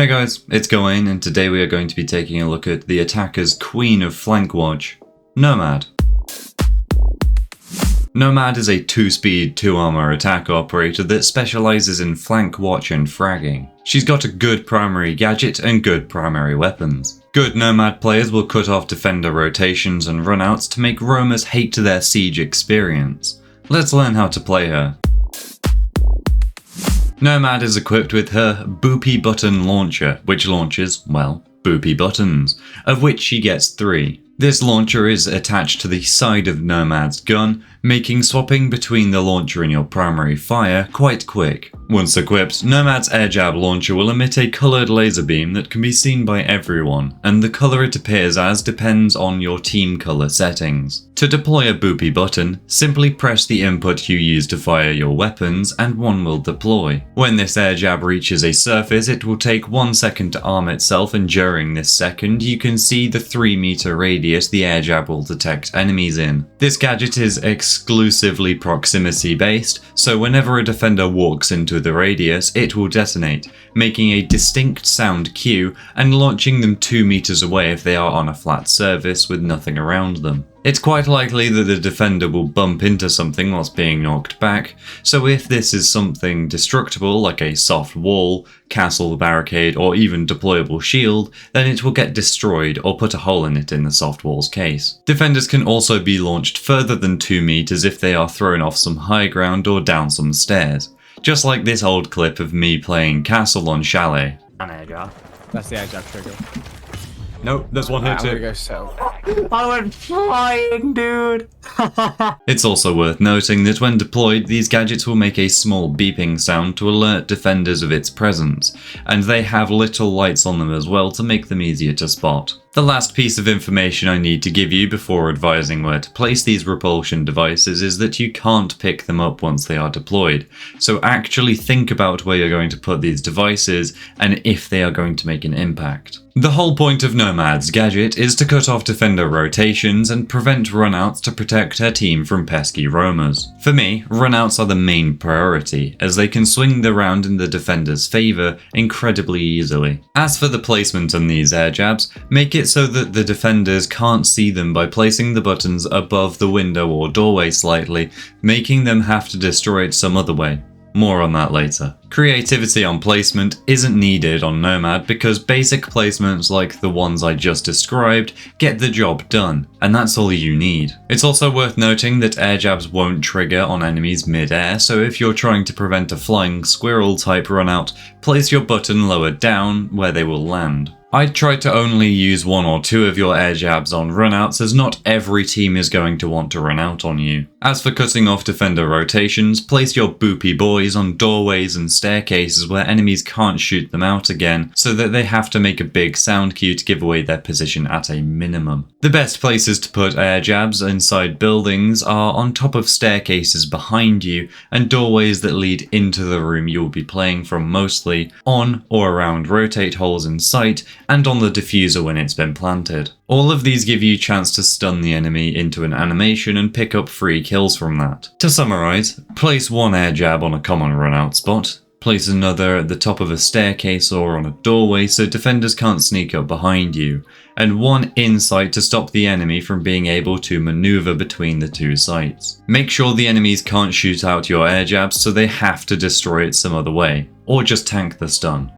Hey guys, it's Gawain, and today we are going to be taking a look at the attacker's queen of flank watch, Nomad. Nomad is a 2-speed, 2-armor attack operator that specializes in flank watch and fragging. She's got a good primary gadget and good primary weapons. Good Nomad players will cut off defender rotations and runouts to make roamers hate their siege experience. Let's learn how to play her. Nomad is equipped with her boopy button launcher, which launches, well, boopy buttons, of which she gets 3. This launcher is attached to the side of Nomad's gun, making swapping between the launcher and your primary fire quite quick. Once equipped, Nomad's air jab launcher will emit a coloured laser beam that can be seen by everyone, and the colour it appears as depends on your team colour settings. To deploy a boopy button, simply press the input you use to fire your weapons and one will deploy. When this air jab reaches a surface, it will take 1 second to arm itself, and during this second you can see the 3-meter radius the air jab will detect enemies in. This gadget is exclusively proximity based, so whenever a defender walks into the radius, it will detonate, making a distinct sound cue and launching them 2 meters away if they are on a flat surface with nothing around them. It's quite likely that the defender will bump into something whilst being knocked back, so if this is something destructible like a soft wall, castle, barricade, or even deployable shield, then it will get destroyed or put a hole in it in the soft wall's case. Defenders can also be launched further than 2 meters if they are thrown off some high ground or down some stairs. Just like this old clip of me playing Castle on Chalet. That's the air jab trigger. Nope, there's one here I'm gonna too. go settle. I went flying, dude! It's also worth noting that when deployed, these gadgets will make a small beeping sound to alert defenders of its presence, and they have little lights on them as well to make them easier to spot. The last piece of information I need to give you before advising where to place these repulsion devices is that you can't pick them up once they are deployed, so actually think about where you're going to put these devices and if they are going to make an impact. The whole point of Nomad's gadget is to cut off defender rotations and prevent runouts to protect her team from pesky roamers. For me, runouts are the main priority, as they can swing the round in the defender's favour incredibly easily. As for the placement on these air jabs, make it so that the defenders can't see them by placing the buttons above the window or doorway slightly, making them have to destroy it some other way. More on that later. Creativity on placement isn't needed on Nomad because basic placements like the ones I just described get the job done, and that's all you need. It's also worth noting that air jabs won't trigger on enemies mid-air, so if you're trying to prevent a flying squirrel type runout, place your button lower down where they will land. I'd try to only use 1 or 2 of your air jabs on runouts, as not every team is going to want to run out on you. As for cutting off defender rotations, place your boopy boys on doorways and staircases where enemies can't shoot them out again, so that they have to make a big sound cue to give away their position at a minimum. The best places to put air jabs inside buildings are on top of staircases behind you and doorways that lead into the room you'll be playing from, mostly on or around rotate holes in sight, and on the diffuser when it's been planted. All of these give you a chance to stun the enemy into an animation and pick up free kills from that. To summarise, place 1 air jab on a common runout spot, place another at the top of a staircase or on a doorway so defenders can't sneak up behind you, and 1 inside to stop the enemy from being able to manoeuvre between the 2 sites. Make sure the enemies can't shoot out your air jabs, so they have to destroy it some other way, or just tank the stun.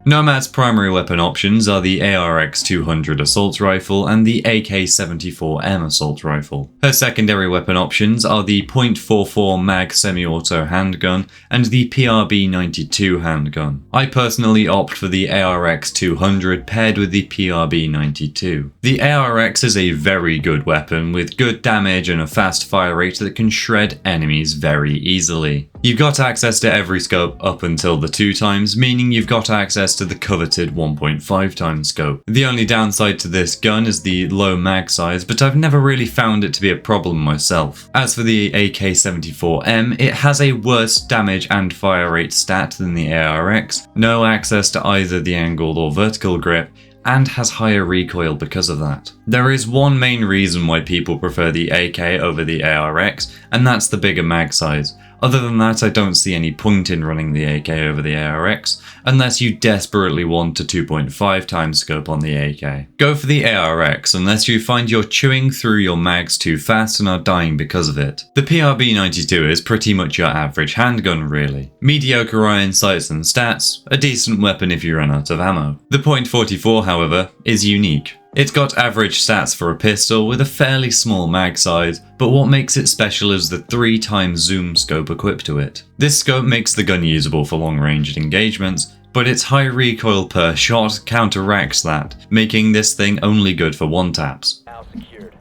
Nomad's primary weapon options are the ARX-200 assault rifle and the AK-74M assault rifle. Her secondary weapon options are the .44 mag semi-auto handgun and the PRB-92 handgun. I personally opt for the ARX-200 paired with the PRB-92. The ARX is a very good weapon with good damage and a fast fire rate that can shred enemies very easily. You've got access to every scope up until the 2x, meaning you've got access to the coveted 1.5x scope. The only downside to this gun is the low mag size, but I've never really found it to be a problem myself. As for the AK-74M, it has a worse damage and fire rate stat than the ARX, no access to either the angled or vertical grip, and has higher recoil because of that. There is one main reason why people prefer the AK over the ARX, and that's the bigger mag size. Other than that, I don't see any point in running the AK over the ARX, unless you desperately want a 2.5 times scope on the AK. Go for the ARX unless you find you're chewing through your mags too fast and are dying because of it. The PRB-92 is pretty much your average handgun really. Mediocre iron sights and stats, a decent weapon if you run out of ammo. The .44, however, is unique. It's got average stats for a pistol with a fairly small mag size, but what makes it special is the 3x zoom scope equipped to it. This scope makes the gun usable for long-ranged engagements, but its high recoil per shot counteracts that, making this thing only good for one-taps. Now secured.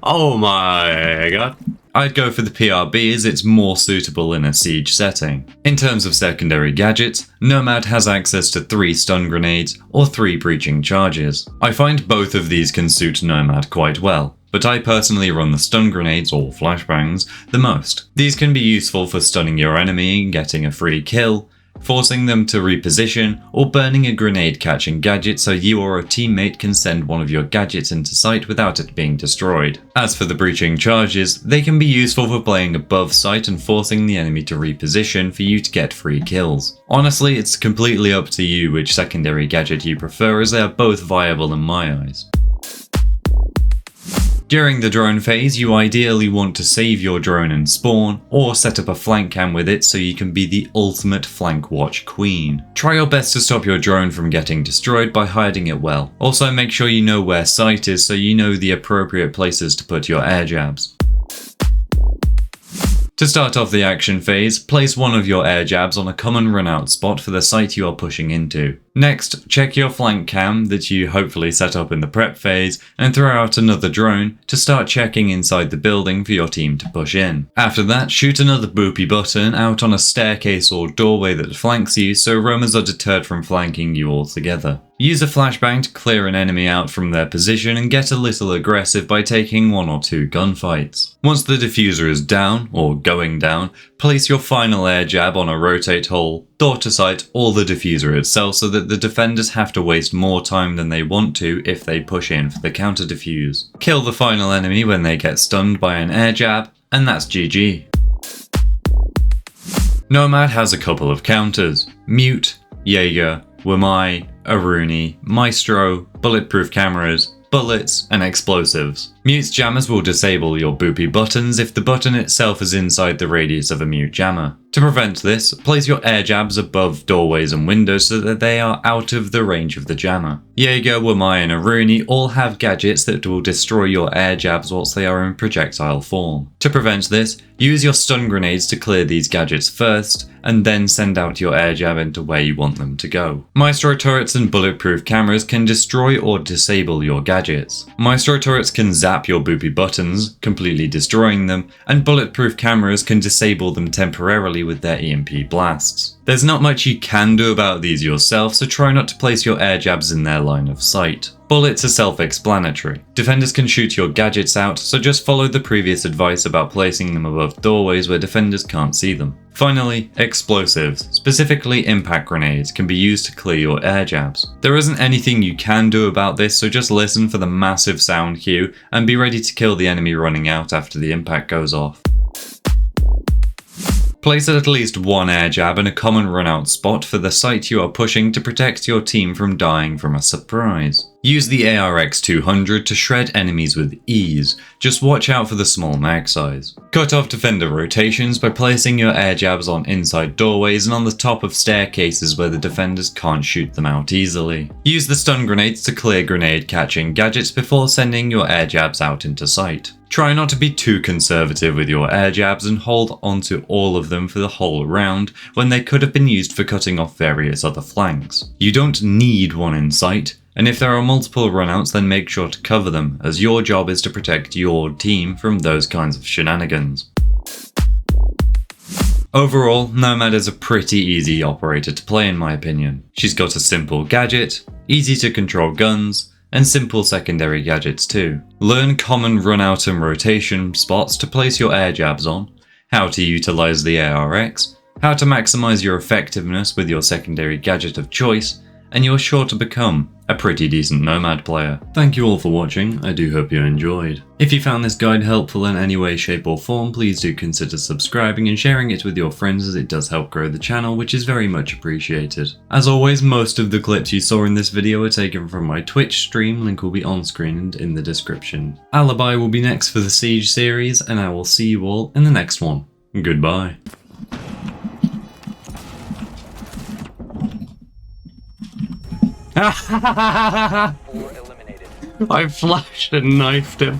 Oh my god. I'd go for the PRB as it's more suitable in a siege setting. In terms of secondary gadgets, Nomad has access to 3 stun grenades or 3 breaching charges. I find both of these can suit Nomad quite well, but I personally run the stun grenades or flashbangs the most. These can be useful for stunning your enemy and getting a free kill, forcing them to reposition, or burning a grenade catching gadget so you or a teammate can send one of your gadgets into sight without it being destroyed. As for the breaching charges, they can be useful for playing above sight and forcing the enemy to reposition for you to get free kills. Honestly, it's completely up to you which secondary gadget you prefer, as they are both viable in my eyes. During the drone phase, you ideally want to save your drone and spawn, or set up a flank cam with it so you can be the ultimate flank watch queen. Try your best to stop your drone from getting destroyed by hiding it well. Also make sure you know where sight is so you know the appropriate places to put your air jabs. To start off the action phase, place one of your air jabs on a common run-out spot for the site you are pushing into. Next, check your flank cam that you hopefully set up in the prep phase and throw out another drone to start checking inside the building for your team to push in. After that, shoot another boopy button out on a staircase or doorway that flanks you so roamers are deterred from flanking you altogether. Use a flashbang to clear an enemy out from their position and get a little aggressive by taking 1 or 2 gunfights. Once the diffuser is down, or going down, place your final air jab on a rotate hole, door to sight, or the diffuser itself so that the defenders have to waste more time than they want to if they push in for the counter defuse. Kill the final enemy when they get stunned by an air jab, and that's GG. Nomad has a couple of counters: Mute, Jaeger, Wamai, Aruni, Maestro, bulletproof cameras, bullets, and explosives. Mute's jammers will disable your boopy buttons if the button itself is inside the radius of a mute jammer. To prevent this, place your air jabs above doorways and windows so that they are out of the range of the jammer. Jaeger, Wamai, and Aruni all have gadgets that will destroy your air jabs whilst they are in projectile form. To prevent this, use your stun grenades to clear these gadgets first, and then send out your air jab into where you want them to go. Maestro turrets and bulletproof cameras can destroy or disable your gadgets. Maestro turrets can zap your boopy buttons, completely destroying them, and bulletproof cameras can disable them temporarily with their EMP blasts. There's not much you can do about these yourself, so try not to place your air jabs in their line of sight. Bullets are self-explanatory. Defenders can shoot your gadgets out, so just follow the previous advice about placing them above doorways where defenders can't see them. Finally, explosives, specifically impact grenades, can be used to clear your air jabs. There isn't anything you can do about this, so just listen for the massive sound cue and be ready to kill the enemy running out after the impact goes off. Place at least one air jab in a common run-out spot for the site you are pushing to protect your team from dying from a surprise. Use the ARX-200 to shred enemies with ease, just watch out for the small mag size. Cut off defender rotations by placing your air jabs on inside doorways and on the top of staircases where the defenders can't shoot them out easily. Use the stun grenades to clear grenade catching gadgets before sending your air jabs out into sight. Try not to be too conservative with your air jabs and hold onto all of them for the whole round when they could have been used for cutting off various other flanks. You don't need one in sight, and if there are multiple runouts then make sure to cover them, as your job is to protect your team from those kinds of shenanigans. Overall, Nomad is a pretty easy operator to play in my opinion. She's got a simple gadget, easy to control guns, and simple secondary gadgets too. Learn common run-out and rotation spots to place your air jabs on, how to utilize the ARX, how to maximize your effectiveness with your secondary gadget of choice, and you are sure to become a pretty decent Nomad player. Thank you all for watching, I do hope you enjoyed. If you found this guide helpful in any way, shape or form, please do consider subscribing and sharing it with your friends, as it does help grow the channel, which is very much appreciated. As always, most of the clips you saw in this video are taken from my Twitch stream, link will be on screen and in the description. Alibi will be next for the Siege series, and I will see you all in the next one. Goodbye. I flashed and knifed him.